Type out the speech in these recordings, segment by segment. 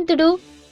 హనుమంతుడు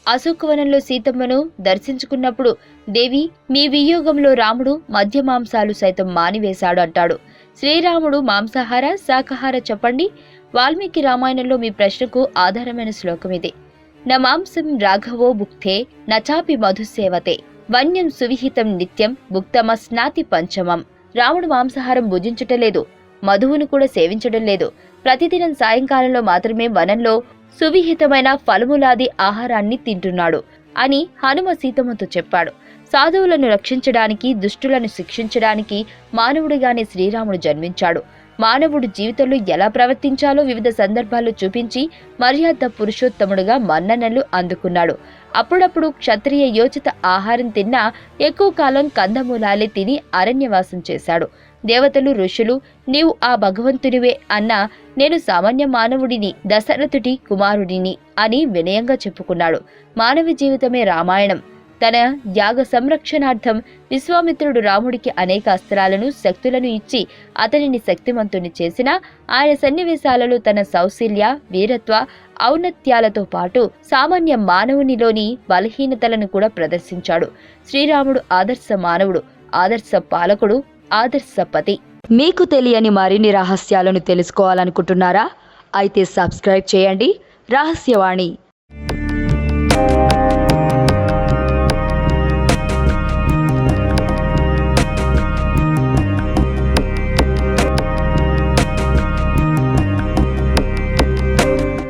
అశోకవనంలో సీతమ్మను దర్శించుకున్నప్పుడు దేవి మీ వియోగంలో రాముడు మద్య మాంసాలు సైతం మానివేశాడు అంటాడు. శ్రీరాముడు మాంసాహార శాకాహార చెప్పండి. వాల్మీకి రామాయణంలో మీ ప్రశ్నకు ఆధారమైన శ్లోకం ఇది. న మాంసం రాఘవో భుక్తే నచాపి మధుసేవతే వన్యం సువిహితం నిత్యం భుక్తమస్నాతి పంచమం. రాముడు మాంసాహారం భుజించటలేదు, మధువును కూడా సేవించడం లేదు. ప్రతిదినం సాయంకాలంలో మాత్రమే వనంలో సువిహితమైన ఫలములాది ఆహారాన్ని తింటున్నాడు అని హనుమ సీతమ్మతో చెప్పాడు. సాధువులను రక్షించడానికి, దుష్టులను శిక్షించడానికి మానవుడిగానే శ్రీరాముడు జన్మించాడు. మానవుడు జీవితంలో ఎలా ప్రవర్తించాలో వివిధ సందర్భాల్లో చూపించి మర్యాద పురుషోత్తముడుగా మన్ననలు అందుకున్నాడు. అప్పుడప్పుడు క్షత్రియ యోచిత ఆహారం తిన్నా ఎక్కువ కాలం కందమూలాలే తిని అరణ్యవాసం చేశాడు. దేవతలు, ఋషులు నీవు ఆ భగవంతునివే అన్నా నేను సామాన్య మానవుడిని, దశరథుడి కుమారుడిని అని వినయంగా చెప్పుకున్నాడు. మానవ జీవితమే రామాయణం. తన యాగ సంరక్షణార్థం విశ్వామిత్రుడు రాముడికి అనేక అస్త్రాలను, శక్తులను ఇచ్చి అతనిని శక్తిమంతుని చేసిన ఆయన సన్నివేశాలలో తన సౌశల్య, వీరత్వ, ఔన్నత్యాలతో పాటు సామాన్య మానవునిలోని బలహీనతలను కూడా ప్రదర్శించాడు. శ్రీరాముడు ఆదర్శ మానవుడు, ఆదర్శ పాలకుడు, ఆదర్శపతి. మీకు తెలియని మరిన్ని రహస్యాలను తెలుసుకోవాలనుకుంటున్నారా? అయితే సబ్స్క్రైబ్ చేయండి రహస్యవాణి.